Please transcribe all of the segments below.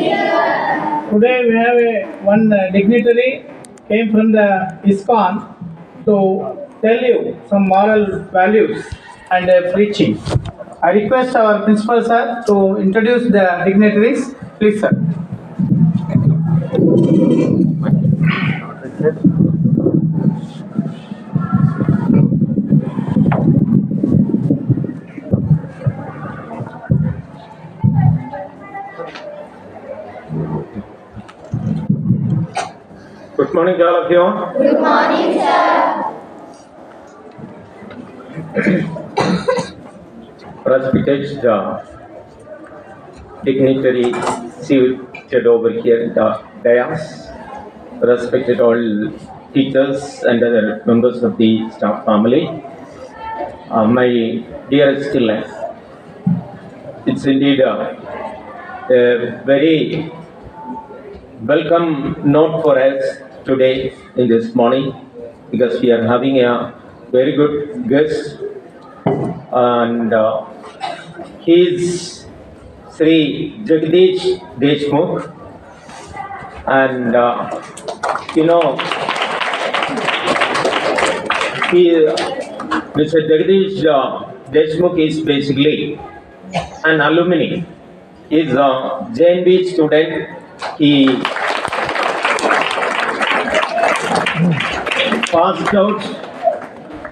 Today we have one dignitary came from the ISKCON to tell you some moral values and preaching. I request our principal sir to introduce the dignitaries. Please, sir. Good morning to all of you. Good morning, sir. Respected dignitary seated over here in the dais, respected all teachers and other members of the staff family, my dearest children, it's indeed a very welcome note for us today in this morning, because we are having a very good guest, and he is Sri Jagdish Deshmukh, and Mr. Jagdish Deshmukh is basically an alumni. He is a JNB student. He passed out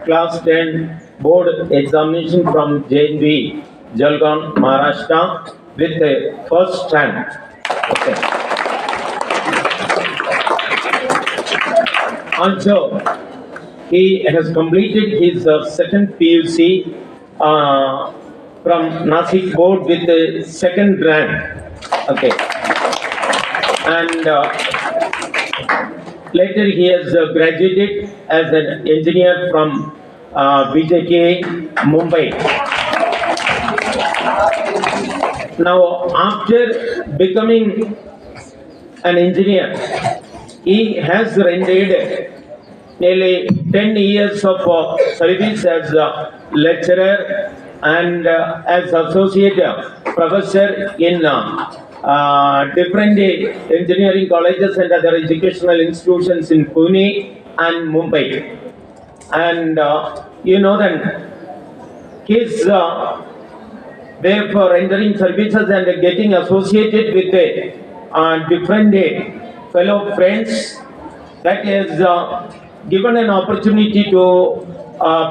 class 10 board examination from JNB Jalgaon, Maharashtra with a first rank. Okay. Also, he has completed his second PUC from Nasik board with a second rank. Okay. And later he has graduated as an engineer from BJK, Mumbai. Now, after becoming an engineer, he has rendered nearly 10 years of service as a lecturer and as associate professor in different engineering colleges and other educational institutions in Pune and Mumbai. And you know that his way for rendering services and getting associated with different fellow friends, that has given an opportunity to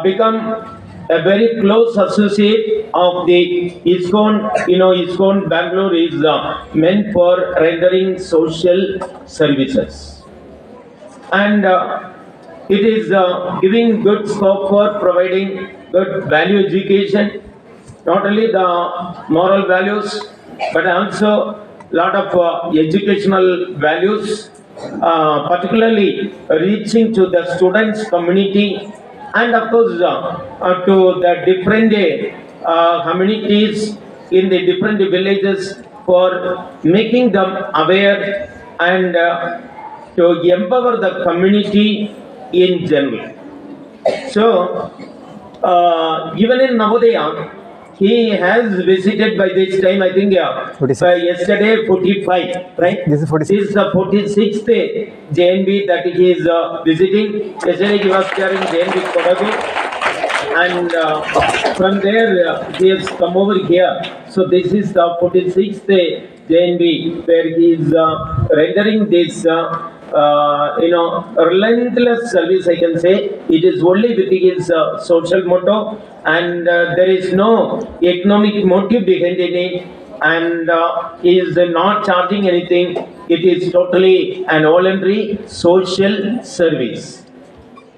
become a very close associate of the ISKCON. ISKCON Bangalore is meant for rendering social services. And it is giving good scope for providing good value education, not only the moral values, but also a lot of educational values, particularly reaching to the students community, and of course to the different communities in the different villages, for making them aware and to empower the community in general. So even in Navodaya, he has visited by this time, I think, yesterday 45, right? This is 46. This is the 46th JNB that he is visiting. Yesterday he was there in JNB Kodagu, and from there he has come over here. So this is the 46th JNB where he is rendering this relentless service, I can say. It is only with his social motto, and there is no economic motive behind it, and he is not charging anything. It is totally an voluntary social service.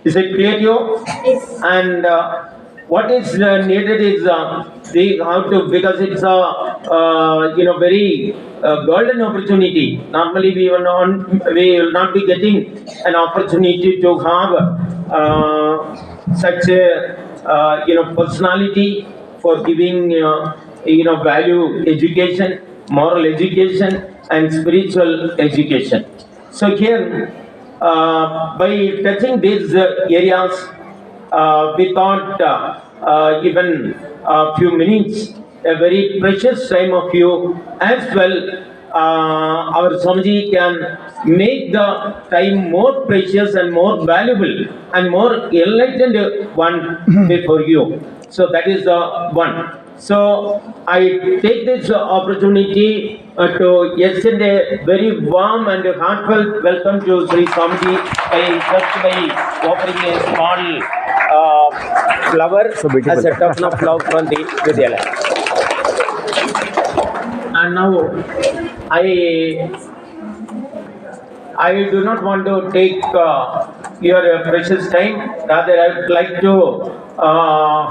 Is it clear to you? Yes. And what is needed is we have to, because it's a very golden opportunity. Normally we will not be getting an opportunity to have such a personality for giving value education, moral education, and spiritual education. So here, by touching these areas, we thought even a few minutes, a very precious time of you as well, our Swamiji can make the time more precious and more valuable and more enlightened one before you. So that is the one. So I take this opportunity to extend a very warm and heartfelt welcome to Sri Swamiji by offering a small flower as a token of love from the Vidyalaya. And now I do not want to take your precious time. Rather, I would like to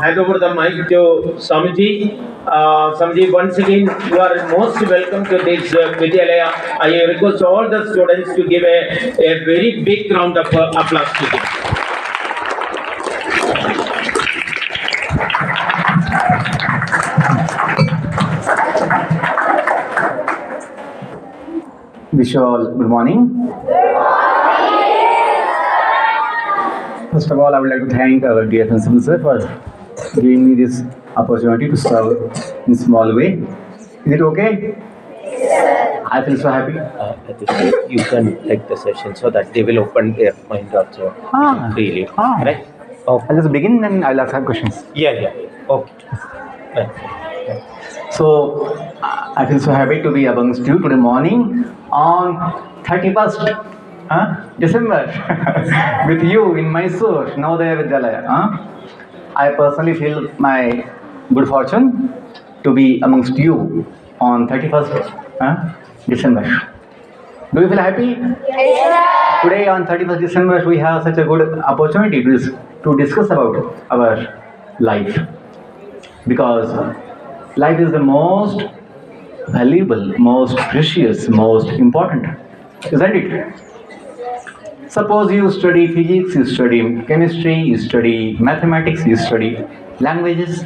hand over the mic to Swamiji. Swamiji, once again, you are most welcome to this Vidyalaya. I request all the students to give a very big round of applause to him. Wish you all good morning. First of all, I would like to thank our dear principal sir for giving me this opportunity to serve in small way. Is it okay? Yes. I feel so happy. You can take the session so that they will open their mind also freely. Right? Oh, I'll just begin and I'll ask some questions. Yeah. Okay. Right. So, I feel so happy to be amongst you today morning on 31st December with you in Mysore, Navodaya Vidyalaya. I personally feel my good fortune to be amongst you on 31st December. Do you feel happy? Yes. Today on 31st December we have such a good opportunity to discuss about our life, because life is the most valuable, most precious, most important, isn't it? Suppose you study physics, you study chemistry, you study mathematics, you study languages,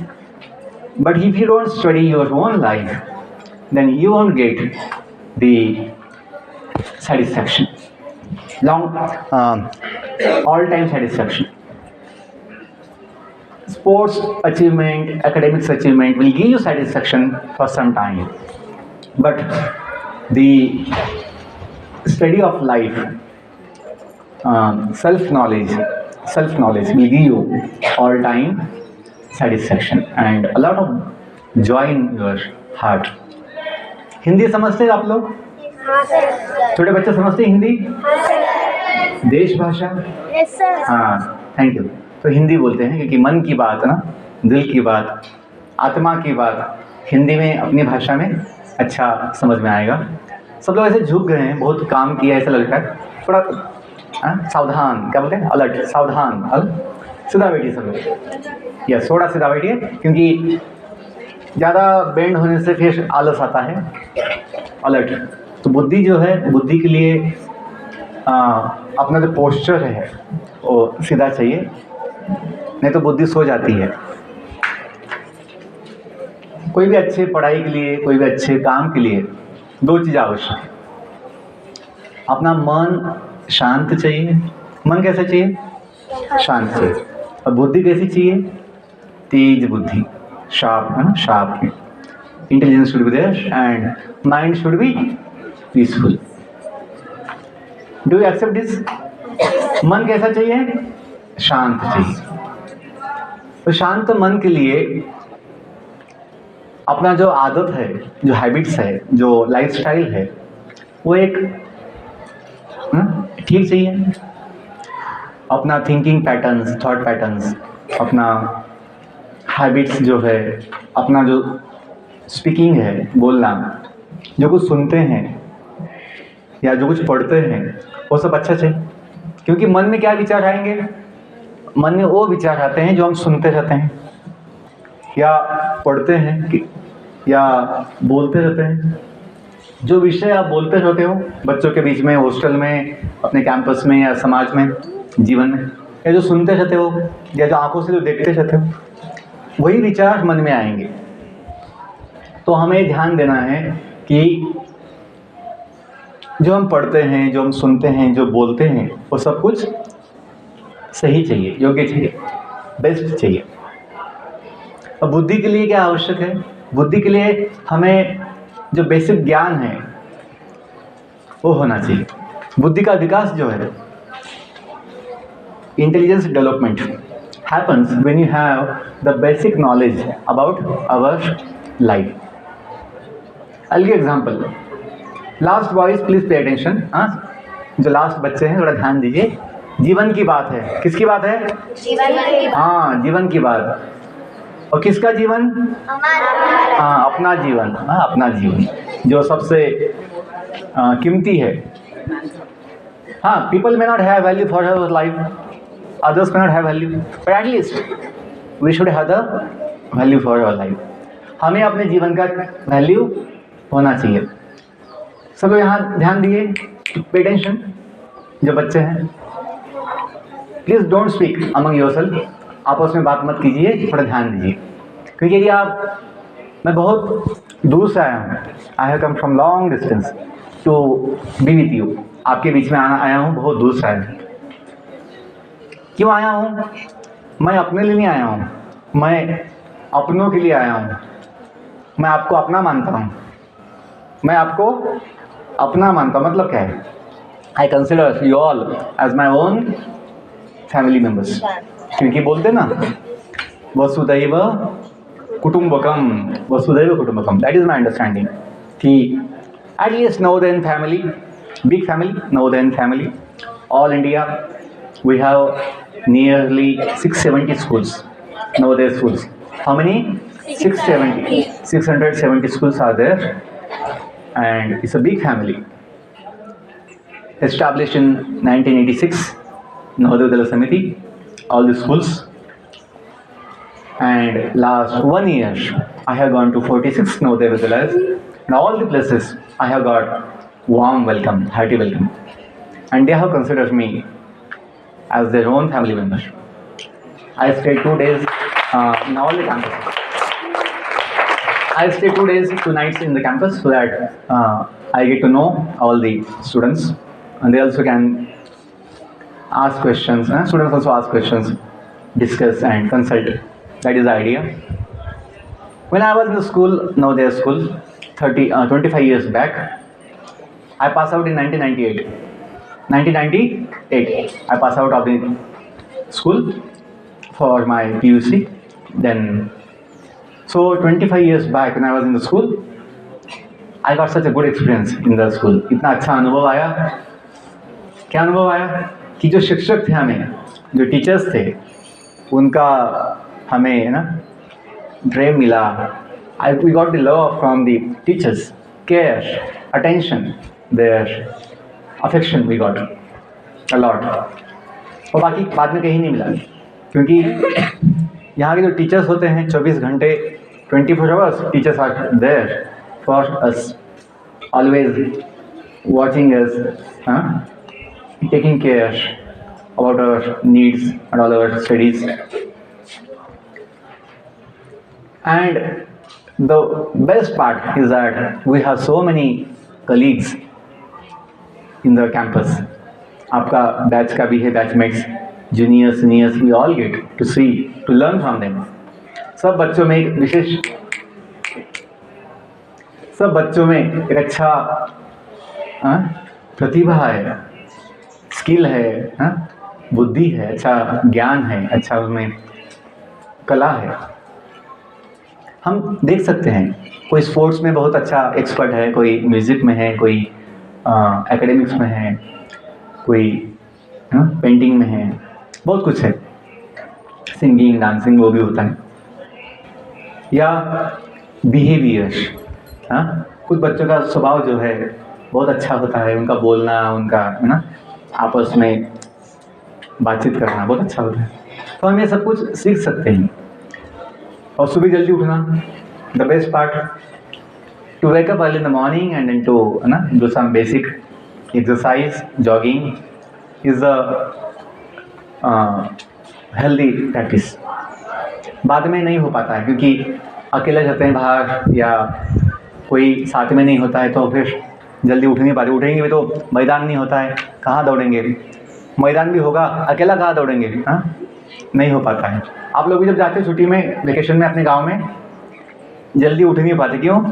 but if you don't study your own life, then you won't get the satisfaction, all-time satisfaction. Sports achievement, academics achievement will give you satisfaction for some time, but the study of life, self-knowledge will give you all-time satisfaction and a lot of joy in your heart. Hindi समझते हैं आप लोग? छोटे बच्चे समझते हैं हिंदी? देश भाषा? हाँ, थैंक यू. तो हिंदी बोलते हैं क्योंकि मन की बात ना, दिल की बात, आत्मा की बात हिंदी में, अपनी भाषा में अच्छा समझ में आएगा. सब लोग ऐसे झुक गए हैं, बहुत काम किया ऐसा लगता है. थोड़ा सावधान, क्या बोलते हैं, अलर्ट, सावधान, सीधा बैठिए सब लोग. यस, थोड़ा सीधा बैठिए क्योंकि ज़्यादा बेंड होने से फिर आलस आता है. अलर्ट. तो बुद्धि जो है, बुद्धि के लिए अपना जो पोस्चर है वो सीधा चाहिए, नहीं तो बुद्धि सो जाती है. कोई भी अच्छे पढ़ाई के लिए, कोई भी अच्छे काम के लिए दो चीज़ आवश्यक है. अपना मन शांत चाहिए. मन कैसा चाहिए? शांत चाहिए. और बुद्धि कैसी चाहिए? तेज बुद्धि, शार्प, है ना, sharp. Intelligence should be there and mind should be peaceful. Do you accept this? मन कैसा चाहिए? शांत चाहिए. तो शांत मन के लिए अपना जो आदत है, जो हैबिट्स है, जो लाइफस्टाइल है, वो एक ठीक चाहिए. अपना थिंकिंग पैटर्न्स, थॉट पैटर्न्स, अपना हैबिट्स जो है, अपना जो स्पीकिंग है, बोलना, जो कुछ सुनते हैं या जो कुछ पढ़ते हैं, वो सब अच्छा चाहिए. क्योंकि मन में क्या विचार आएंगे? मन में वो विचार आते हैं जो हम सुनते रहते हैं या पढ़ते हैं या बोलते रहते हैं. जो विषय आप बोलते रहते हो बच्चों के बीच में, हॉस्टल में, अपने कैंपस में या समाज में, जीवन में, या जो सुनते रहते हो या जो आंखों से जो देखते रहते हो, वही विचार मन में आएंगे. तो हमें ध्यान देना है कि जो हम पढ़ते हैं, जो हम सुनते हैं, जो बोलते हैं, वो सब कुछ सही चाहिए, योग्य चाहिए, बेस्ट चाहिए. अब बुद्धि के लिए क्या आवश्यक है? बुद्धि के लिए हमें जो बेसिक ज्ञान है, वो होना चाहिए। बुद्धि का विकास जो है, intelligence development happens when you have the basic knowledge about our life. I'll give example. Last boys, please pay attention. जो लास्ट बच्चे हैं थोड़ा ध्यान दीजिए। जीवन की बात है। किसकी बात है? हाँ, जीवन की बात। और किसका जीवन? हाँ, अपना जीवन। हाँ, अपना जीवन जो सबसे कीमती है। हाँ, people may not have value for our life, others may not have value, but at least we should have the value for our life. हमें अपने जीवन का वैल्यू होना चाहिए। सब लोग यहाँ ध्यान दिए, पे टेंशन। जो बच्चे हैं, please don't speak among yourself, आपस में बात मत कीजिए, थोड़ा ध्यान दीजिए। क्योंकि यदि आप, मैं बहुत दूर से आया हूँ, I have come from long distance to be with you, आपके बीच में आया हूँ, बहुत दूर से आया हूँ। क्यों आया हूँ? मैं अपने लिए नहीं आया हूँ, मैं अपनों के लिए आया हूँ। मैं आपको अपना मानता हूँ, मैं आपको अपना मानता हूँ। मतलब क्या है? I consider you all as my own family members. क्योंकि बोलते ना, वसुदैव कुटुंबकम, वसुदैव कुटुंबकम, दैट इज माई अंडरस्टैंडिंग। कि एट लीस्ट नवोदयन फैमिली, बिग फैमिली, नवोदयन family, all India, we have nearly 670 schools, Navodaya schools. How many? 670. 670 schools are there, and it's a big family. Established in 1986, Navodaya Vidyalaya Samiti, all the schools. And last 1 year, I have gone to 46 Navodaya Vidyalayas, and all the places I have got warm welcome, hearty welcome, and they have considered me as their own family member. I stayed 2 days in all the campus. I stayed 2 days, 2 nights in the campus so that I get to know all the students, and they also can ask questions. Students also ask questions, discuss and consult. That is the idea. When I was in the school, Navodaya school, 25 years back, I passed out in 1998. 1998, I passed out of the school for my PUC. Then, so 25 years back when I was in the school, I got such a good experience in the school. इतना अच्छा अनुभव आया। क्या अनुभव आया? कि जो शिक्षक थे, हमें जो टीचर्स थे, उनका हमें ना प्रेम मिला। We got the love from the teachers, care, attention, their affection we got a lot. और बाकी बाद में कहीं नहीं मिला, क्योंकि यहाँ के जो टीचर्स होते हैं 24 घंटे 24 hours teachers are there for us, always watching us, taking care about our needs and all our studies. And the best part is that we have so many colleagues in the campus. आपका batch का भी है, batchmates, juniors, seniors, we all get to see, to learn from them. सब बच्चों में एक विशेष, सब बच्चों में एक अच्छा प्रतिभा है, स्किल है, बुद्धि है, अच्छा ज्ञान है, अच्छा उसमें कला है। हम देख सकते हैं, कोई स्पोर्ट्स में बहुत अच्छा एक्सपर्ट है, कोई म्यूज़िक में है, कोई एकेडमिक्स में है, कोई पेंटिंग में है, बहुत कुछ है, सिंगिंग, डांसिंग, वो भी होता है। या बिहेवियर, कुछ बच्चों का स्वभाव जो है बहुत अच्छा होता है, उनका बोलना, उनका आपस में बातचीत करना बहुत अच्छा होता है। तो हम ये सब कुछ सीख सकते हैं। और सुबह जल्दी उठना, the best part, to wake up early in the morning and then to do some basic exercise, jogging is a healthy practice. बाद में नहीं हो पाता है, क्योंकि अकेले रहते हैं बाहर या कोई साथ में नहीं होता है, तो फिर जल्दी उठ नहीं पाते। उठेंगे भी तो मैदान नहीं होता है, कहाँ दौड़ेंगे? मैदान भी होगा, अकेला कहाँ दौड़ेंगे? नहीं हो पाता है। आप लोग भी जब जाते हैं छुट्टी में, वेकेशन में अपने गांव में, जल्दी उठ नहीं पाते। क्यों?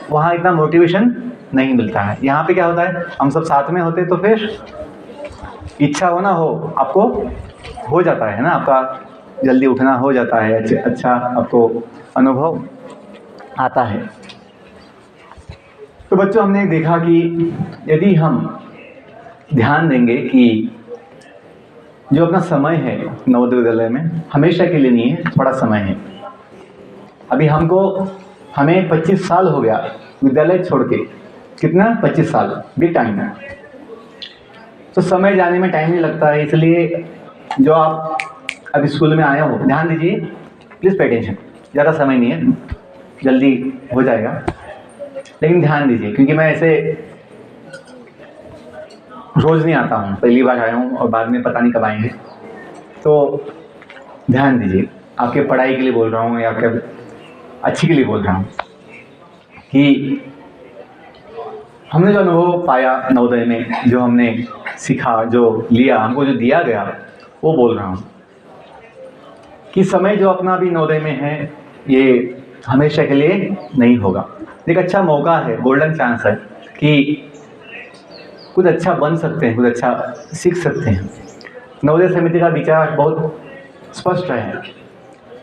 वहाँ इतना मोटिवेशन नहीं मिलता है। यहाँ पे क्या होता है, हम सब साथ में होते तो फिर इच्छा हो ना हो आपको हो जाता है ना, आपका जल्दी उठना हो जाता है, अच्छा आपको अनुभव आता है। तो बच्चों, हमने देखा कि यदि हम ध्यान देंगे कि जो अपना समय है नवोदय विद्यालय में हमेशा के लिए नहीं है, थोड़ा समय है। अभी हमें 25 साल हो गया विद्यालय छोड़ के। कितना? 25 साल, बिग टाइम है। तो समय जाने में टाइम नहीं लगता है, इसलिए जो आप अभी स्कूल में आए हो ध्यान दीजिए, प्लीज़ पे अटेंशन। ज़्यादा समय नहीं है, जल्दी हो जाएगा, लेकिन ध्यान दीजिए क्योंकि मैं ऐसे रोज़ नहीं आता हूँ, पहली बार आया हूँ और बाद में पता नहीं कब आएंगे। तो ध्यान दीजिए, आपके पढ़ाई के लिए बोल रहा हूँ या आपके अच्छी के लिए बोल रहा हूँ कि हमने जो अनुभव पाया नवोदय में, जो हमने सीखा, जो लिया, हमको जो दिया गया, वो बोल रहा हूँ कि समय जो अपना भी नवोदय में है ये हमेशा के लिए नहीं होगा। एक अच्छा मौका है, गोल्डन चांस है कि कुछ अच्छा बन सकते हैं, कुछ अच्छा सीख सकते हैं। नवोदय समिति का विचार बहुत स्पष्ट है,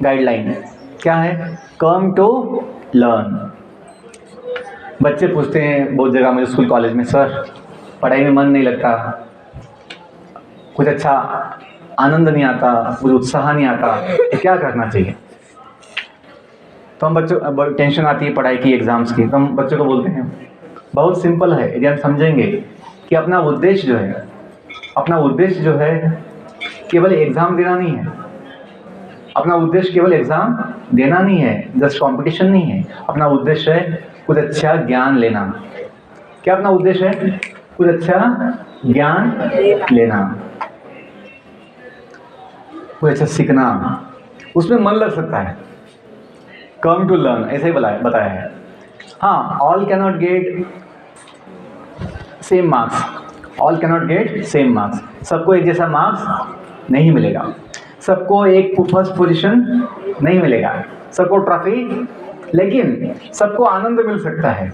गाइडलाइन क्या है? Come to learn. बच्चे पूछते हैं बहुत जगह मुझे स्कूल कॉलेज में, सर पढ़ाई में मन नहीं लगता, कुछ अच्छा आनंद नहीं आता, कुछ उत्साह नहीं आता, तो क्या करना चाहिए? तो हम बच्चों टेंशन आती है पढ़ाई की, एग्ज़ाम्स की, तो हम बच्चों को बोलते हैं बहुत सिंपल है, यदि हम समझेंगे कि अपना उद्देश्य जो है केवल एग्ज़ाम देना नहीं है। अपना उद्देश्य केवल एग्ज़ाम देना नहीं है, जस्ट कंपटीशन नहीं है। अपना उद्देश्य है कुछ अच्छा ज्ञान लेना। क्या अपना उद्देश्य है? कुछ अच्छा ज्ञान लेना, कुछ अच्छा सीखना, उसमें मन लग सकता है। कम टू लर्न ऐसे ही बताया है। हाँ, all cannot get same marks, all cannot get same marks. सबको एक जैसा मार्क्स नहीं मिलेगा, सबको एक फर्स्ट पोजीशन नहीं मिलेगा, सबको ट्रॉफी, लेकिन सबको आनंद मिल सकता है,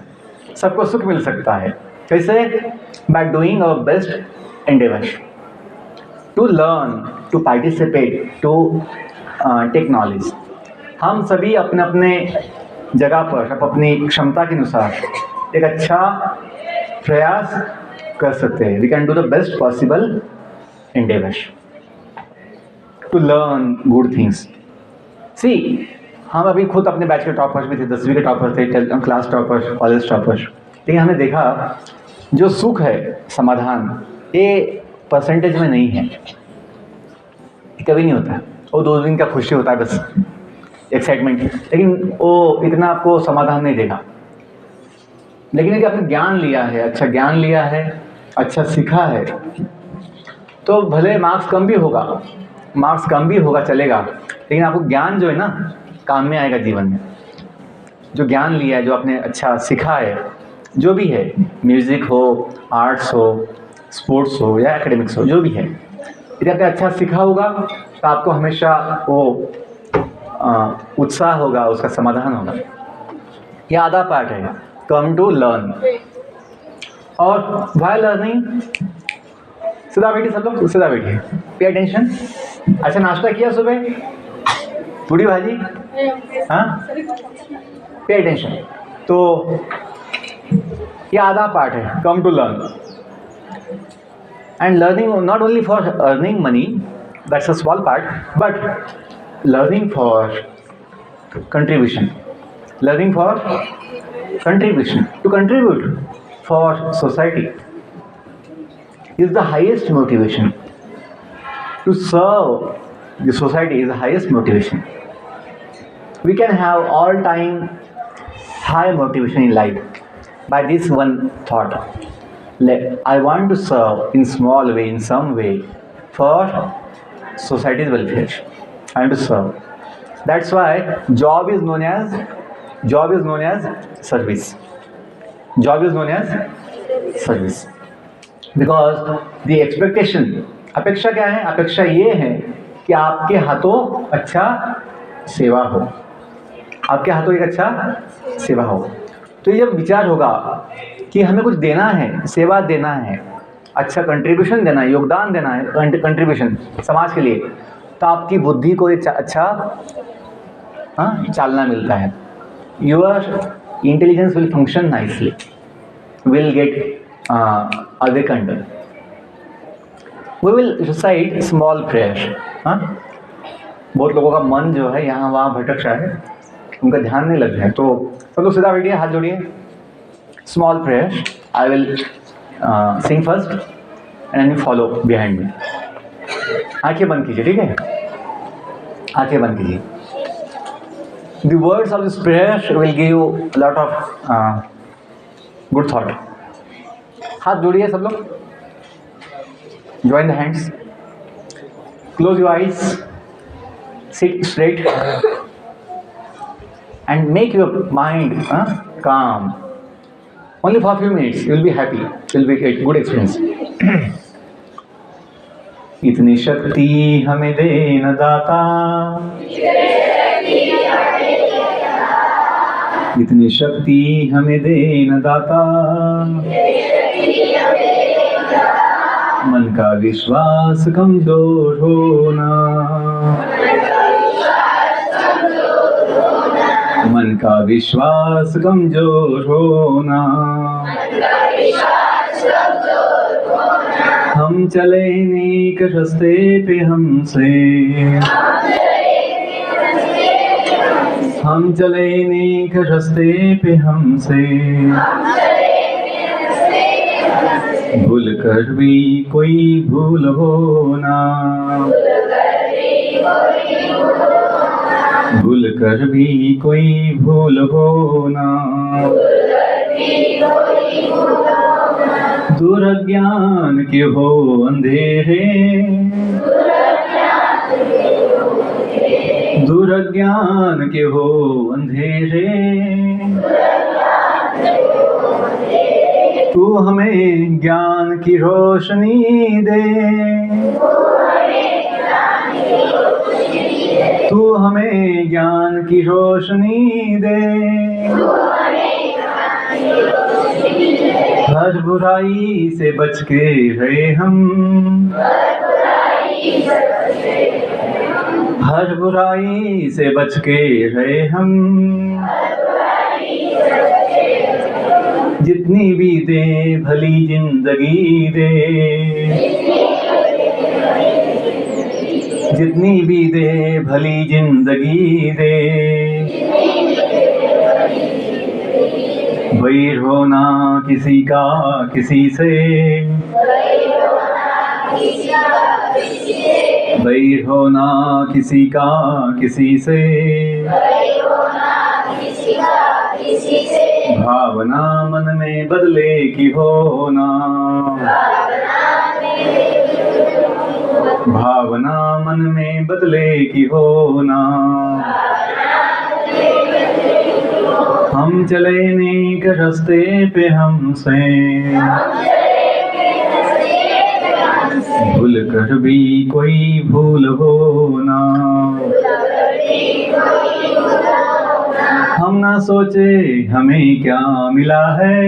सबको सुख मिल सकता है। कैसे? By doing our best endeavour to learn, to participate, to take knowledge. हम सभी अपने अपने जगह पर अपनी क्षमता के अनुसार एक अच्छा प्रयास कर सकते हैं। We can do the best possible endeavour to learn good things. See, हम अभी खुद अपने बैच के टॉपर्स भी थे, 10वीं के टॉपर थे, क्लास टॉपर्स, कॉलेज टॉपर्स, लेकिन हमने देखा जो सुख है, समाधान, ये परसेंटेज में नहीं है, कभी नहीं होता है। वो 2 दिन का खुशी होता है बस, एक्साइटमेंट, लेकिन वो इतना आपको समाधान नहीं देगा। लेकिन यदि आपने ज्ञान लिया है, अच्छा ज्ञान लिया है, अच्छा सीखा है, तो भले मार्क्स कम भी होगा चलेगा, लेकिन आपको ज्ञान जो है ना काम में आएगा जीवन में। जो ज्ञान लिया है, जो आपने अच्छा सीखा है, जो भी है, म्यूज़िक हो, आर्ट्स हो, स्पोर्ट्स हो या एकेडमिक्स हो, जो भी है, यदि आपने अच्छा सीखा होगा तो आपको हमेशा वो उत्साह होगा, उसका समाधान होगा। ये आधा पार्ट है, कम टू लर्न। और वाइल लर्निंग, सीधा बैठिए सब लोग, सीधा बैठिए, पे अटेंशन। अच्छा, नाश्ता किया सुबह? पूरी भाजी? हाँ, पे अटेंशन। तो ये आधा पार्ट है, come to learn. And learning not only for earning money, that's a small part, but learning for contribution, learning for contribution, to contribute for society is the highest motivation. To serve the society is the highest motivation. We can have all time high motivation in life by this one thought. I want to serve in small way, in some way, for society's welfare. I want to serve. That's why job is known as service. Job is known as service. Because the expectation, अपेक्षा क्या है? अपेक्षा ये है कि आपके हाथों अच्छा सेवा हो, आपके हाथों एक अच्छा सेवा हो। तो ये जब विचार होगा कि हमें कुछ देना है, सेवा देना है, अच्छा कंट्रीब्यूशन देना है, योगदान देना है, कंट्रीब्यूशन समाज के लिए, तो आपकी बुद्धि को एक अच्छा चालना मिलता है. Your intelligence will function nicely, will get awakened. We will recite small prayer. बहुत लोगों का मन जो है यहाँ वहाँ भटक रहा है, उनका ध्यान नहीं लग रहा है, तो सब लोग सीधा बैठिए, हाथ जोड़िए. Small prayer, I will sing first and you follow behind me. आंखें बंद कीजिए, ठीक है, आंखें बंद कीजिए. The words of this prayer will give you a lot of good thought. हाथ जोड़िए सब लोग. Join the hands. Close your eyes. Sit straight. And make your mind calm. Only for a few minutes. You will be happy. It will be a good experience. इतनी शक्ति हमें दे न दाता, इतनी शक्ति हमें दे न दाता, मन का विश्वास कमजोर होना, मन का विश्वास कमजोर होना. हम चले नेक रास्ते पे हमसे, हम चले नेक रास्ते पे हमसे, भूल कर भी कोई भूल होना, भूल कर भी कोई भूल होना. दूर अज्ञान के हो अंधेरे, दूर अज्ञान के हो अंधेरे, तू हमें ज्ञान की रोशनी दे, तू हमें ज्ञान की रोशनी दे. हर बुराई से बच के रहे हम, हर बुराई से बच के रहे हम, जितनी भी दे भली जिंदगी दे, जितनी भी दे भली जिंदगी दे. वैर होना किसी का किसी से, वैर होना किसी का किसी से, भावना मन में बदले की होना, भावना मन में बदले की होना. हम चले नेक रास्ते पे हमसे, भूल कर भी कोई भूल होना. हम ना सोचे हमें क्या मिला है,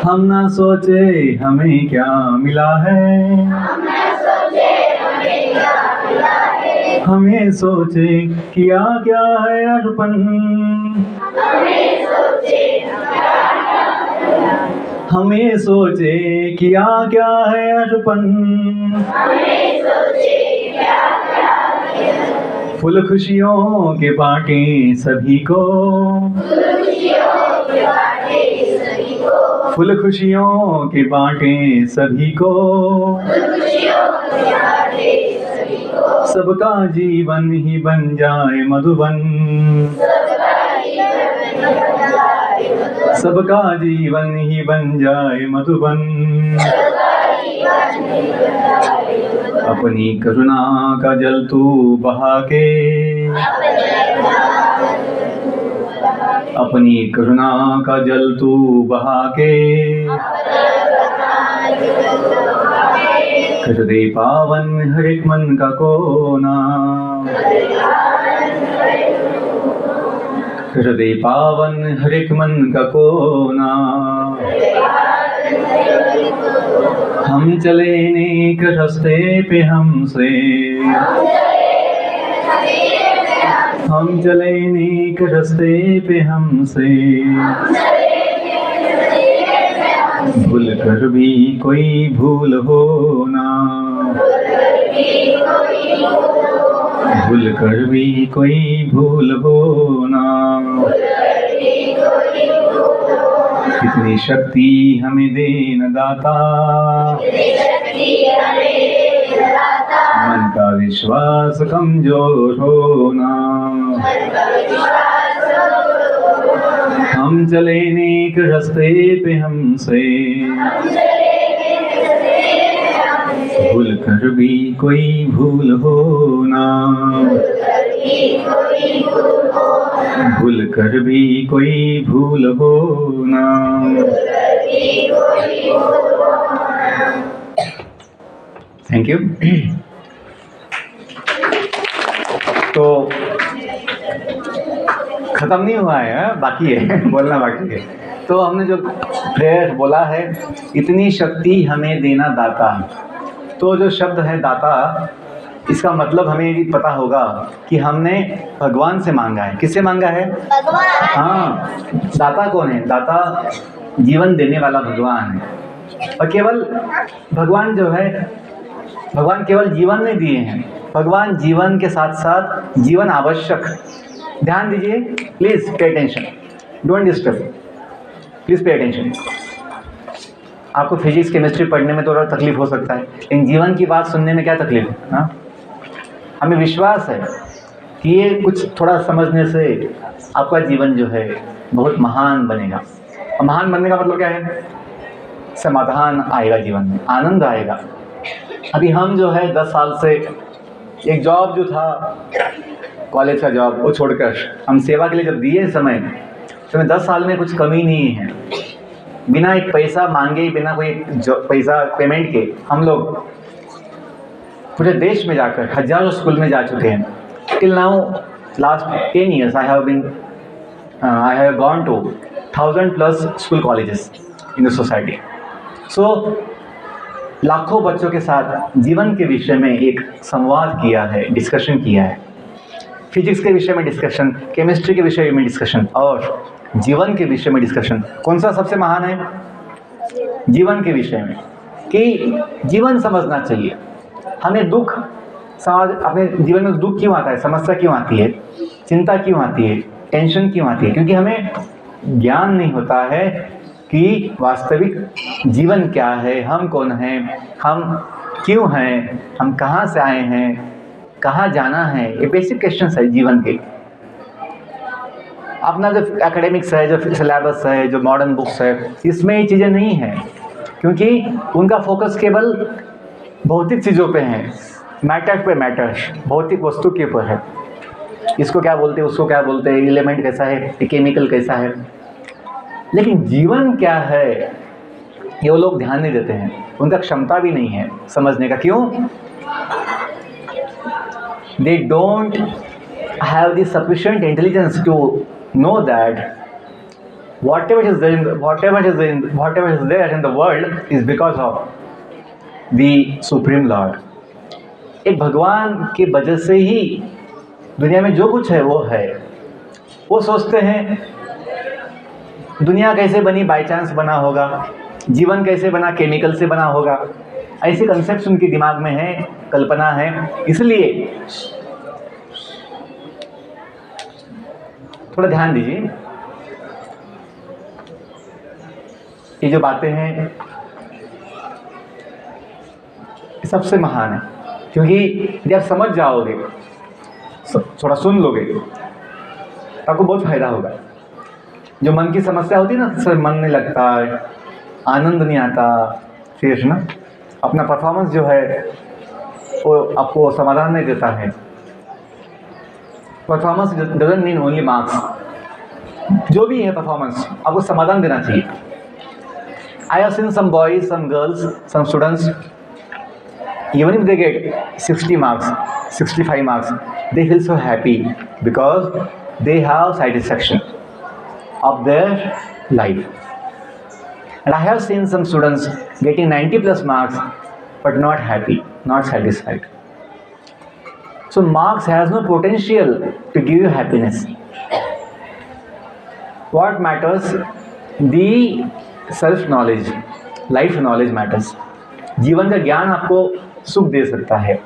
हम ना सोचे हमें क्या मिला है, हमें सोचे किया क्या है अर्पण, हमें सोचे किया क्या है अर्पण. फूल खुशियों के बांटे सभी को, फूल खुशियों के बांटे सभी को, सबका जीवन ही बन जाए मधुबन, सबका जीवन ही बन जाए मधुबन. अपनी करुणा का जल तू बहा के, अपनी करुणा का जल तू बहा के, कर दे पावन हर एक मन का कोना. हृदय पावन हर एक मन का कोना, हम चले नेक रास्ते पे हमसे, हम चले नेक रास्ते पे हमसे, भूल कर भी कोई भूल हो ना, भूल कर भी कोई भूल हो ना, कितनी शक्ति हमें देना दाता, मन का विश्वास कमजोर होना, हम चले नेक रास्ते पे हमसे, भूल कर भी कोई भूल हो ना, भूल कर भी कोई भूल हो ना। Thank you. तो खत्म नहीं हुआ है, बाकी है, बोलना बाकी है। तो हमने जो प्रेयर बोला है, इतनी शक्ति हमें देना दाता, तो जो शब्द है दाता, इसका मतलब हमें भी पता होगा कि हमने भगवान से मांगा है। किससे मांगा है? भगवान। हाँ, दाता कौन है? दाता जीवन देने वाला भगवान है। और केवल भगवान जो है, भगवान केवल जीवन नहीं दिए हैं, भगवान जीवन के साथ साथ जीवन आवश्यक। ध्यान दीजिए, please pay attention, don't disturb, please pay attention. आपको फिजिक्स केमिस्ट्री पढ़ने में थोड़ा तकलीफ हो सकता है, लेकिन जीवन की बात सुनने में क्या तकलीफ है? हाँ, हमें विश्वास है कि ये कुछ थोड़ा समझने से आपका जीवन जो है बहुत महान बनेगा। और महान बनने का मतलब क्या है? समाधान आएगा जीवन में, आनंद आएगा। अभी हम जो है 10 साल से एक जॉब जो था, कॉलेज का जॉब, वो छोड़कर हम सेवा के लिए जब दिए समय, तो 10 साल में कुछ कमी नहीं है। बिना एक पैसा मांगे, बिना कोई पैसा पेमेंट के, हम लोग पूरे देश में जाकर हजारों स्कूल में जा चुके हैं। Till now last 10 years I have gone to 1000+ school colleges in the society. So लाखों बच्चों के साथ जीवन के विषय में एक संवाद किया है, डिस्कशन किया है। फिजिक्स के विषय में डिस्कशन, केमिस्ट्री के विषय में डिस्कशन और जीवन के विषय में डिस्कशन। कौन सा सबसे महान है? जीवन के विषय में, कि जीवन समझना चाहिए। हमें दुख समाज, अपने जीवन में दुख क्यों आता है, समस्या क्यों आती है, चिंता क्यों आती है, टेंशन क्यों आती है? क्योंकि हमें ज्ञान नहीं होता है कि वास्तविक जीवन क्या है, हम कौन हैं, हम क्यों हैं, हम कहाँ से आए हैं, कहाँ जाना है। ये बेसिक क्वेश्चंस है जीवन के। अपना जो एकेडमिक्स है, जो सिलेबस है, जो मॉडर्न बुक्स है, इसमें ये चीज़ें नहीं हैं, क्योंकि उनका फोकस केवल भौतिक चीज़ों पे है, मैटर पे मैटर, भौतिक वस्तु के ऊपर है। इसको क्या बोलते हैं, उसको क्या बोलते हैं, एलिमेंट कैसा है, केमिकल कैसा है। लेकिन जीवन क्या है, ये वो लोग ध्यान नहीं देते हैं, उनका क्षमता भी नहीं है समझने का। क्यों? They don't have the sufficient intelligence to know that whatever is there in the world is because of the Supreme Lord। एक भगवान की वजह से ही दुनिया में जो कुछ है वो है। वो सोचते हैं दुनिया कैसे बनी, बाय चांस बना होगा, जीवन कैसे बना, केमिकल से बना होगा। ऐसे कंसेप्ट उनके दिमाग में है, कल्पना है। इसलिए थोड़ा ध्यान दीजिए, ये जो बातें हैं ये सबसे महान है, क्योंकि जब समझ जाओगे, थोड़ा सुन लोगे, तो आपको बहुत फायदा होगा। जो मन की समस्या होती है ना, सर मन नहीं लगता, आनंद नहीं आता, फिर ना अपना परफॉर्मेंस जो है वो आपको समाधान नहीं देता है। Performance doesn't mean only marks. जो भी है परफॉर्मेंस, आपको समाधान देना चाहिए। I have seen some boys, some girls, some students, even if they get 60 marks, 65 marks, they feel so happy because they have satisfaction of their life. And I have seen some students getting 90 plus marks but not happy, not satisfied. So marks has no potential to give you happiness. What matters? The self knowledge, life knowledge matters. जीवन का ज्ञान आपको सुख दे सकता है.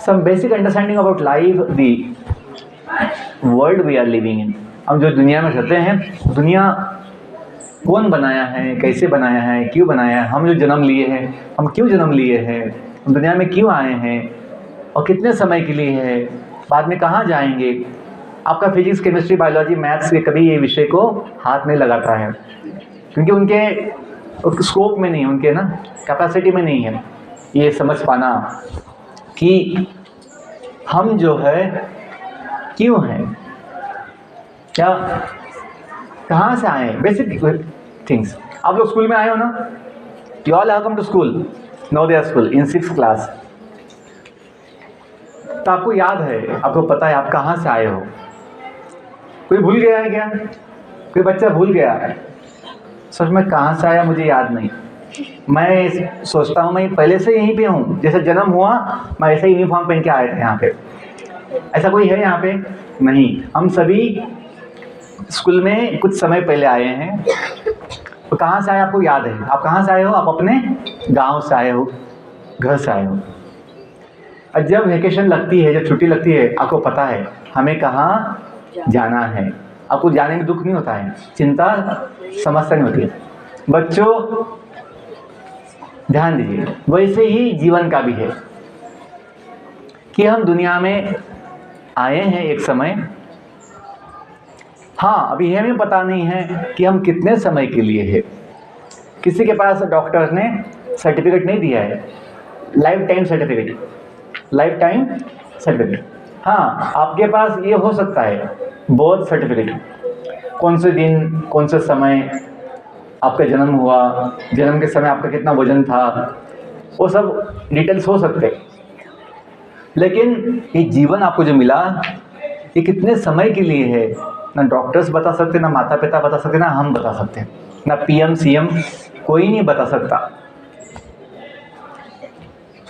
Some basic understanding about life, the world we are living in. हम जो दुनिया में रहते हैं, दुनिया कौन बनाया है, कैसे बनाया है, क्यों बनाया है, हम जो जन्म लिए हैं, हम क्यों जन्म लिए हैं, हम दुनिया में क्यों आए हैं और कितने समय के लिए है, बाद में कहाँ जाएंगे. आपका फिजिक्स, केमिस्ट्री, बायोलॉजी, मैथ्स के कभी ये विषय को हाथ नहीं लगाता है, क्योंकि उनके स्कोप में नहीं, उनके ना कैपेसिटी में नहीं है ये समझ पाना कि हम जो है क्यों हैं, क्या, कहाँ से आए. Basic things. आप लोग स्कूल में आए हो ना, you all have come to school, Navodaya school in 6th class. तो आपको याद है, आपको पता है आप कहाँ से आए हो. कोई भूल गया है क्या? कोई बच्चा भूल गया है? सच में कहाँ से आया मुझे याद नहीं. मैं सोचता हूँ मैं पहले से यहीं पे हूँ, जैसे जन्म हुआ मैं ऐसे यूनिफॉर्म पहन के आए थे यहाँ पे. ऐसा कोई है यहाँ पे? नहीं. हम सभी स्कूल में कुछ समय पहले आए हैं. तो कहाँ से आए आपको याद है? आप कहाँ से आए हो? आप अपने गांव से आए हो, घर से आए हो. और जब वेकेशन लगती है, जब छुट्टी लगती है, आपको पता है हमें कहाँ जाना है. आपको जाने में दुख नहीं होता है, चिंता, समस्या नहीं होती है. बच्चों ध्यान दीजिए, वैसे ही जीवन का भी है कि हम दुनिया में आए हैं एक समय. हाँ, अभी हमें पता नहीं है कि हम कितने समय के लिए है. किसी के पास डॉक्टर ने सर्टिफिकेट नहीं दिया है, life time certificate, life time certificate. हाँ, आपके पास ये हो सकता है बर्थ सर्टिफिकेट, कौन से दिन, कौन से समय आपका जन्म हुआ, जन्म के समय आपका कितना वजन था, वो सब डिटेल्स हो सकते हैं. लेकिन ये जीवन आपको जो मिला, ये कितने समय के लिए है, ना डॉक्टर्स बता सकते, ना माता पिता बता सकते, ना हम बता सकते, ना PM CM, कोई नहीं बता सकता.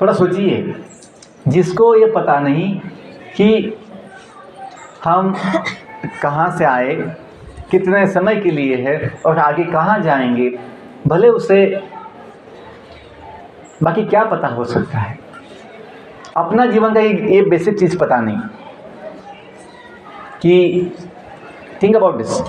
थोड़ा सोचिए, जिसको ये पता नहीं कि हम कहाँ से आए, कितने समय के लिए है और आगे कहाँ जाएंगे, भले उसे बाकी क्या पता हो सकता है. अपना जीवन का ये बेसिक चीज़ पता नहीं कि थिंक अबाउट दिस.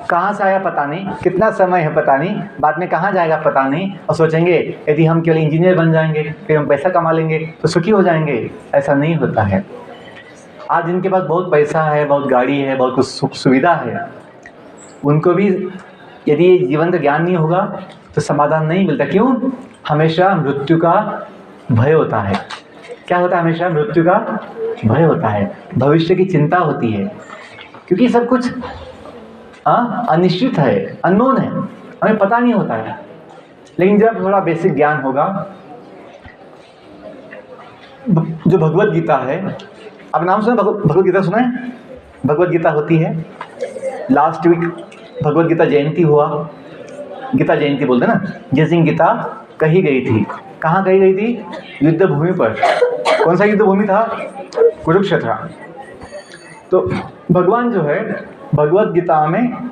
कहाँ से आया पता नहीं, कितना समय है पता नहीं, बाद में कहाँ जाएगा पता नहीं, और सोचेंगे यदि हम केवल इंजीनियर बन जाएंगे, फिर हम पैसा कमा लेंगे तो सुखी हो जाएंगे. ऐसा नहीं होता है. आज जिनके पास बहुत पैसा है, बहुत गाड़ी है, बहुत कुछ सुख सुविधा है, उनको भी यदि ये जीवन का ज्ञान नहीं होगा तो समाधान नहीं मिलता. क्यों? हमेशा मृत्यु का भय होता है. क्या होता है? हमेशा मृत्यु का भय होता है, भविष्य की चिंता होती है, क्योंकि सब कुछ अनिश्चित है, अननोन है, हमें पता नहीं होता है. लेकिन जब थोड़ा बेसिक ज्ञान होगा, जो भगवत गीता है, आप नाम सुना भगवत गीता? सुना है? भगवत गीता होती है. लास्ट वीक भगवत गीता जयंती हुआ, गीता जयंती बोलते ना, जिस दिन गीता कही गई थी. कहाँ कही गई थी? युद्ध भूमि पर. कौन सा युद्ध भूमि था? कुरुक्षेत्र. तो भगवान जो है भगवत गीता में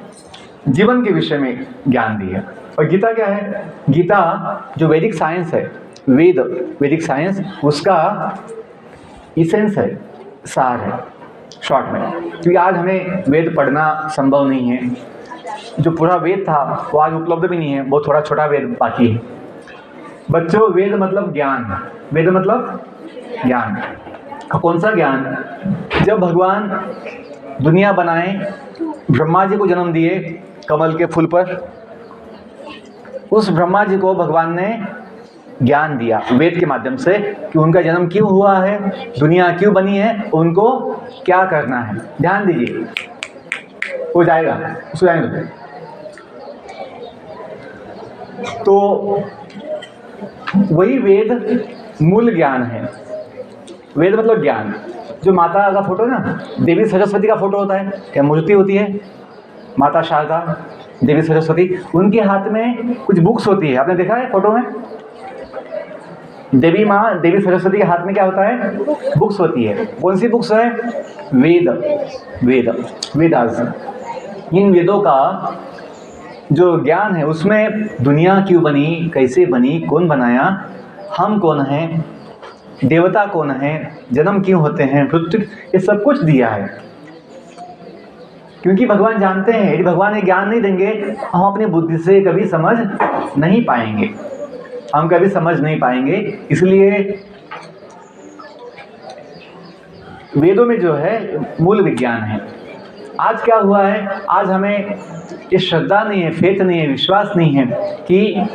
जीवन के विषय में ज्ञान दी है. और गीता क्या है? गीता जो वैदिक साइंस है, वैदिक साइंस, उसका इसेंस है, सार है शॉर्ट में. क्योंकि आज हमें वेद पढ़ना संभव नहीं है. जो पूरा वेद था वो आज उपलब्ध भी नहीं है, बहुत थोड़ा छोटा वेद बाकी है. बच्चों, वेद मतलब ज्ञान, वेद मतलब ज्ञान. कौन सा ज्ञान? जब भगवान दुनिया बनाए, ब्रह्मा जी को जन्म दिए कमल के फूल पर, उस ब्रह्मा जी को भगवान ने ज्ञान दिया वेद के माध्यम से कि उनका जन्म क्यों हुआ है, दुनिया क्यों बनी है, उनको क्या करना है. ध्यान दीजिए, हो जाएगा, उसको जाने दो. तो वही वेद मूल ज्ञान है. वेद मतलब ज्ञान. जो माता का फोटो है ना, देवी सरस्वती का फोटो होता है, क्या मूर्ति होती है, माता शारदा, देवी सरस्वती, उनके हाथ में कुछ बुक्स होती है, आपने देखा है फोटो में? देवी माँ, देवी सरस्वती के हाथ में क्या होता है? बुक्स होती है। कौन सी बुक्स है? वेदास। इन वेदों का जो ज्ञान है उसमें दुनिया क्यों बनी, कैसे बनी, कौन बनाया, हम कौन हैं, देवता कौन है, जन्म क्यों होते हैं, मृत्यु, ये सब कुछ दिया है। क्योंकि भगवान जानते हैं यदि भगवान ये ज्ञान नहीं देंगे हम अपनी बुद्धि से कभी समझ नहीं पाएंगे, हम कभी समझ नहीं पाएंगे। इसलिए वेदों में जो है मूल विज्ञान है। आज क्या हुआ है, आज हमें ये श्रद्धा नहीं है, फेथ नहीं है, विश्वास नहीं है कि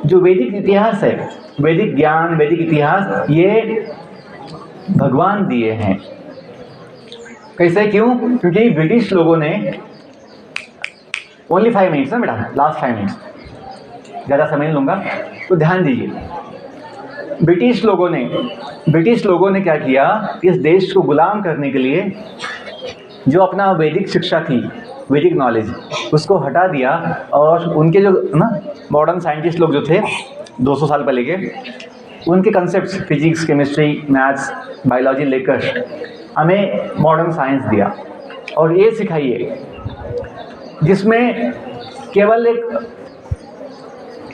जो वैदिक इतिहास है, वैदिक ज्ञान, वैदिक इतिहास, ये भगवान दिए हैं। कैसे, क्यों? क्योंकि ब्रिटिश लोगों ने, ओनली 5 मिनट्स ना बेटा, लास्ट 5 मिनट्स, ज़्यादा समय नहीं लूँगा, तो ध्यान दीजिए। ब्रिटिश लोगों ने क्या किया, इस देश को गुलाम करने के लिए जो अपना वैदिक शिक्षा थी, वैदिक नॉलेज, उसको हटा दिया और उनके जो ना मॉडर्न साइंटिस्ट लोग जो थे 200 साल पहले के, उनके concepts, physics, chemistry, maths, biology लेकर हमें मॉडर्न साइंस दिया और ये सिखाइए जिसमें केवल एक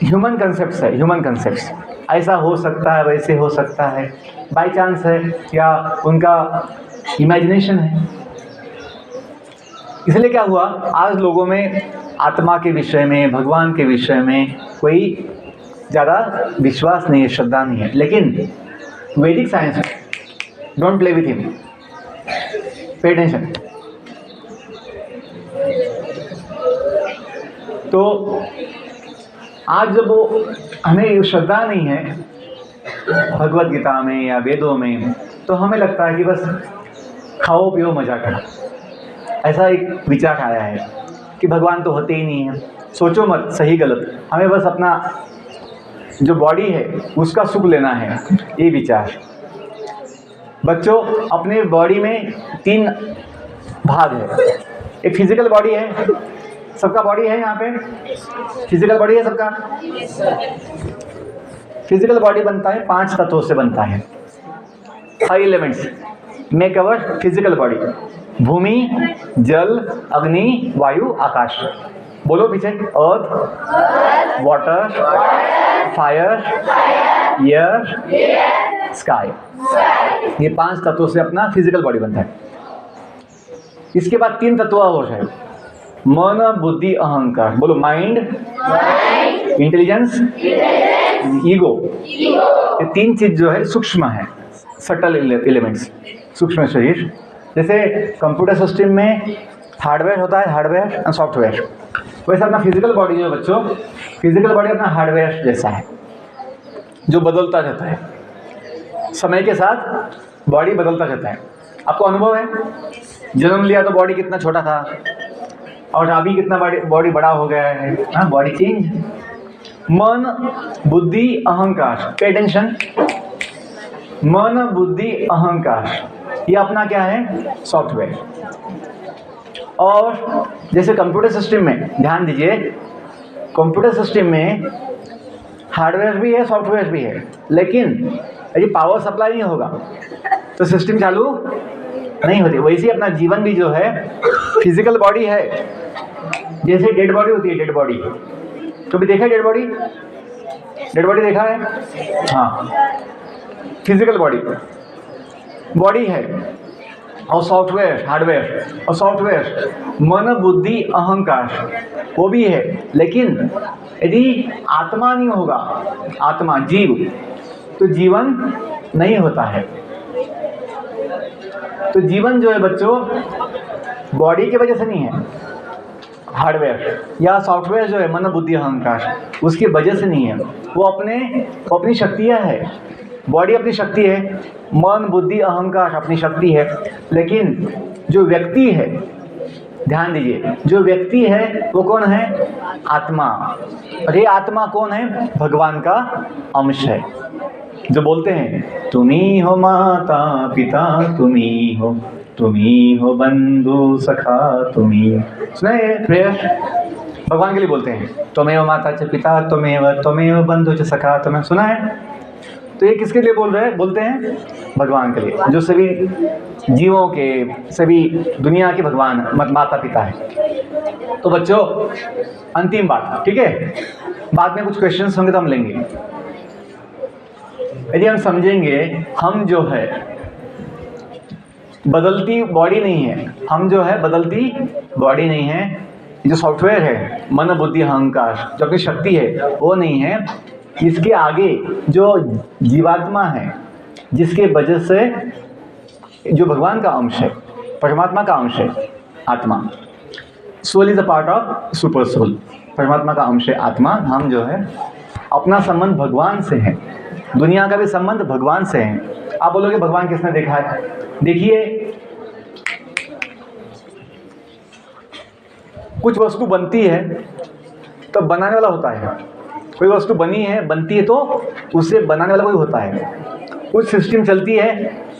ह्यूमन कंसेप्ट्स है, ह्यूमन कंसेप्ट्स, ऐसा हो सकता है, वैसे हो सकता है, बाय चांस है या उनका इमेजिनेशन है। इसलिए क्या हुआ, आज लोगों में आत्मा के विषय में, भगवान के विषय में कोई ज़्यादा विश्वास नहीं है, श्रद्धा नहीं है। लेकिन वैदिक science, don't play with him, pay attention. तो आज जब वो हमें श्रद्धा नहीं है भगवत गीता में या वेदों में, तो हमें लगता है कि बस खाओ पियो मजा करो, ऐसा एक विचार आया है कि भगवान तो होते ही नहीं है। सोचो मत, सही गलत, हमें बस अपना जो बॉडी है उसका सुख लेना है, ये विचार। बच्चों, अपने बॉडी में 3 भाग है। एक फिजिकल बॉडी है, सबका बॉडी है यहाँ पे, फिजिकल बॉडी है सबका। फिजिकल बॉडी बनता है 5 तत्वों से बनता है, 5 elements make our physical body. भूमि, जल, अग्नि, वायु, आकाश। बोलो पीछे, earth, water, fire, air, sky. ये 5 तत्वों से अपना फिजिकल बॉडी बनता है। इसके बाद 3 तत्व और है, मन, बुद्धि, अहंकार। बोलो, माइंड, इंटेलिजेंस, ईगो। ये 3 चीज जो है सूक्ष्म है, सटल एलिमेंट्स, सूक्ष्म शरीर। जैसे कंप्यूटर सिस्टम में हार्डवेयर होता है, हार्डवेयर एंड सॉफ्टवेयर, वैसे अपना फिजिकल बॉडी जो है बच्चों, फिजिकल बॉडी अपना हार्डवेयर जैसा है जो बदलता रहता है। समय के साथ बॉडी बदलता रहता है। आपको अनुभव है, जन्म लिया तो बॉडी कितना छोटा था और अभी कितना बॉडी बड़ा हो गया है, हाँ, बॉडी चेंज। मन, बुद्धि, अहंकार, पे अटेंशन। मन, बुद्धि, अहंकार, ये अपना क्या है, सॉफ्टवेयर। और जैसे कंप्यूटर सिस्टम में, ध्यान दीजिए, कंप्यूटर सिस्टम में हार्डवेयर भी है, सॉफ्टवेयर भी है, लेकिन यदि पावर सप्लाई नहीं होगा तो सिस्टम चालू नहीं होती। वैसे अपना जीवन भी जो है, फिजिकल बॉडी है, जैसे डेड बॉडी होती है, डेड बॉडी तो भी देखा है, डेड बॉडी देखा है, हाँ। फिजिकल बॉडी है और सॉफ्टवेयर, हार्डवेयर और सॉफ्टवेयर, मन, बुद्धि, अहंकार, वो भी है। लेकिन यदि आत्मा नहीं होगा, आत्मा, जीव, तो जीवन नहीं होता है। तो जीवन जो है बच्चों, बॉडी की वजह से नहीं है, हार्डवेयर या सॉफ्टवेयर जो है, मन, बुद्धि, अहंकार, उसकी वजह से नहीं है। वो अपनी शक्तियाँ है। बॉडी अपनी शक्ति है, मन, बुद्धि, अहंकार अपनी शक्ति है। लेकिन जो व्यक्ति है, ध्यान दीजिए, जो व्यक्ति है वो कौन है, आत्मा। और ये आत्मा कौन है, भगवान का अंश है। जो बोलते हैं तुम्ही हो माता पिता तुम्ही हो बंधु सखा तुम्ही, सुना है प्रेयर भगवान के लिए बोलते हैं, त्वमेव माता च पिता त्वमेव बंधु च सखा तुम्हें, सुना है? तो ये किसके लिए बोलते हैं? भगवान के लिए, जो सभी जीवों के, सभी दुनिया के भगवान माता पिता है। तो बच्चों अंतिम बात, ठीक है, बाद में कुछ क्वेश्चंस होंगे तो हम लेंगे। यदि हम समझेंगे हम जो है बदलती बॉडी नहीं है, हम जो है बदलती बॉडी नहीं है, जो सॉफ्टवेयर है मन बुद्धि अहंकार जो अपनी शक्ति है वो नहीं है, इसके आगे जो जीवात्मा है जिसके वजह से जो भगवान का अंश है, परमात्मा का अंश है आत्मा, soul is a part of super soul, परमात्मा का अंश है आत्मा, हम जो है अपना संबंध भगवान से है, दुनिया का भी संबंध भगवान से है। आप बोलोगे भगवान किसने देखा है? देखिए कुछ वस्तु बनती है तो बनाने वाला होता है, कोई वस्तु बनी है बनती है तो उसे बनाने वाला कोई होता है, कुछ सिस्टम चलती है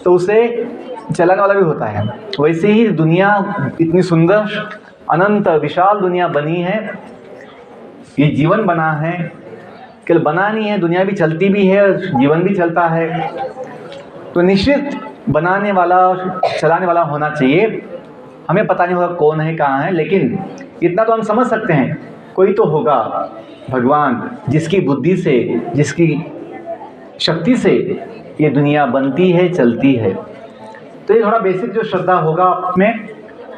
तो उसे चलाने वाला भी होता है। वैसे ही दुनिया इतनी सुंदर अनंत विशाल दुनिया बनी है, ये जीवन बना है, केवल बना नहीं है, दुनिया भी चलती भी है और जीवन भी चलता है, तो निश्चित बनाने वाला और चलाने वाला होना चाहिए। हमें पता नहीं होगा कौन है कहाँ है, लेकिन इतना तो हम समझ सकते हैं कोई तो होगा भगवान जिसकी बुद्धि से, जिसकी शक्ति से ये दुनिया बनती है चलती है। तो ये थोड़ा बेसिक जो श्रद्धा होगा आप में,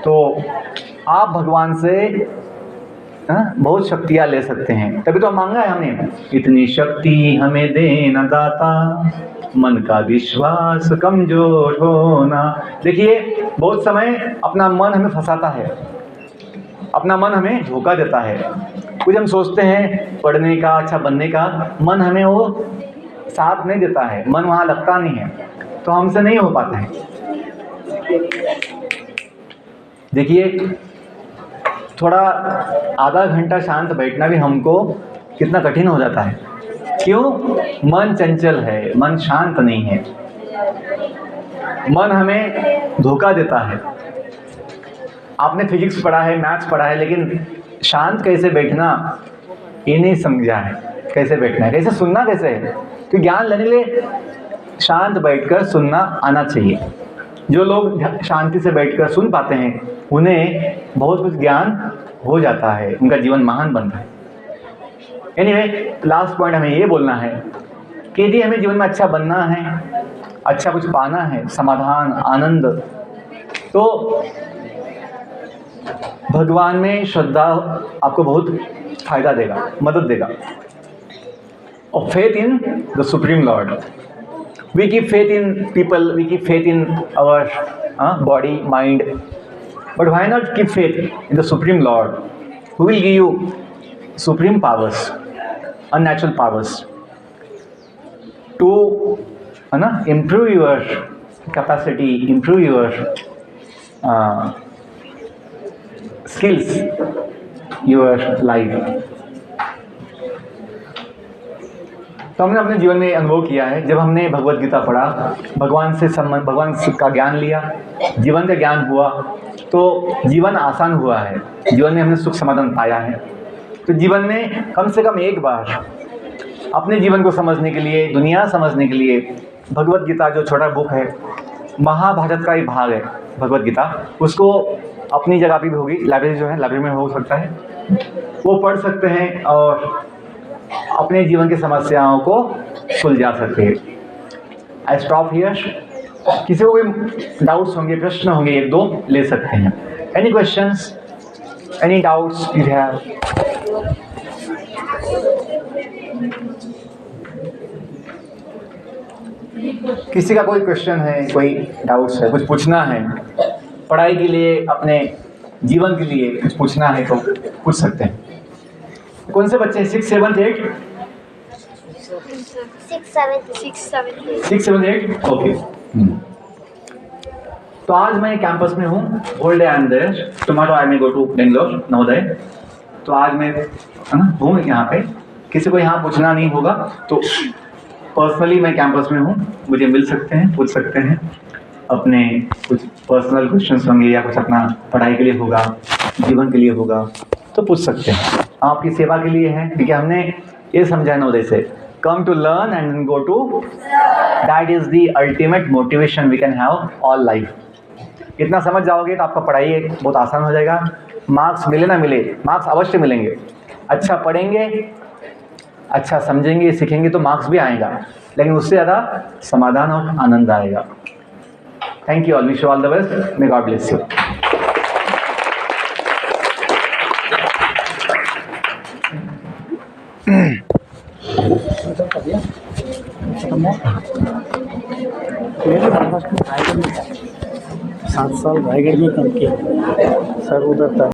तो आप भगवान से बहुत शक्तियाँ ले सकते हैं। तभी तो मांगा है हमने, इतनी शक्ति हमें देना दाता, मन का विश्वास कमजोर होना। देखिए बहुत समय अपना मन हमें फंसाता है, अपना मन हमें धोखा देता है। कुछ हम सोचते हैं पढ़ने का, अच्छा बनने का, मन हमें वो साथ नहीं देता है, मन वहाँ लगता नहीं है, तो हमसे नहीं हो पाता है। देखिए थोड़ा आधा घंटा शांत बैठना भी हमको कितना कठिन हो जाता है। क्यों? मन चंचल है, मन शांत नहीं है, मन हमें धोखा देता है। आपने फिजिक्स पढ़ा है, मैथ्स पढ़ा है, लेकिन शांत कैसे बैठना ये नहीं समझा है, कैसे बैठना है, कैसे सुनना कैसे है। तो ज्ञान लेने के लिए शांत बैठकर सुनना आना चाहिए। जो लोग शांति से बैठकर सुन पाते हैं उन्हें बहुत कुछ ज्ञान हो जाता है, उनका जीवन महान बनता है। एनीवे लास्ट पॉइंट हमें ये बोलना है कि यदि हमें जीवन में अच्छा बनना है, अच्छा कुछ पाना है, समाधान आनंद, तो भगवान में श्रद्धा आपको बहुत फायदा देगा, मदद देगा। और faith in the supreme lord, we keep faith in people, we keep faith in our body mind, but why not keep faith in the supreme lord who will give you supreme powers, unnatural powers to improve your capacity, improve your skills, your life। तो हमने अपने जीवन में अनुभव किया है, जब हमने भगवत गीता पढ़ा, भगवान से संबंध, भगवान का ज्ञान लिया, जीवन का ज्ञान हुआ, तो जीवन आसान हुआ है, जीवन में हमने सुख समाधान पाया है। तो जीवन में कम से कम एक बार अपने जीवन को समझने के लिए, दुनिया समझने के लिए भगवत गीता जो छोटा बुक है, महाभारत का ही भाग है भगवत गीता, उसको अपनी जगह पे भी होगी, लाइब्रेरी जो है लाइब्रेरी में हो सकता है, वो पढ़ सकते हैं और अपने जीवन की समस्याओं को सुलझा सकते हैं। I stop here. किसी को कोई डाउट्स होंगे, प्रश्न होंगे, एक दो ले सकते हैं। Any questions, any doubts you have? किसी का कोई क्वेश्चन है, कोई डाउट्स है, कुछ पूछना है, पढ़ाई के लिए, अपने जीवन के लिए कुछ पूछना है तो पूछ सकते हैं। कौन से बच्चे? 6, 7, 8? 6, 7, 8? ओके। तो आज मैं कैंपस में हूँ, whole day I am there, tomorrow I may go to Bangalore Navodaya. तो आज मैं हूँ यहाँ पे, किसी को यहाँ पूछना नहीं होगा तो पर्सनली मैं कैंपस में हूँ, मुझे मिल सकते हैं, पूछ सकते हैं। अपने कुछ पर्सनल क्वेश्चंस होंगे या कुछ अपना पढ़ाई के लिए होगा, जीवन के लिए होगा, तो पूछ सकते हैं। आपकी सेवा के लिए है, क्योंकि हमने ये समझा नवोदय से, come to learn and go to, that is the ultimate motivation we can have all life. इतना समझ जाओगे तो आपका पढ़ाई बहुत आसान हो जाएगा। मार्क्स मिले ना मिले, मार्क्स अवश्य मिलेंगे। अच्छा पढ़ेंगे, अच्छा समझेंगे, सीखेंगे तो मार्क्स भी आएगा, लेकिन उससे ज़्यादा समाधान और आनंद आएगा। Thank you all, wish you all the best, may God bless you. मेरे 7 साल रायगढ़ में काम किया सर, उधर था।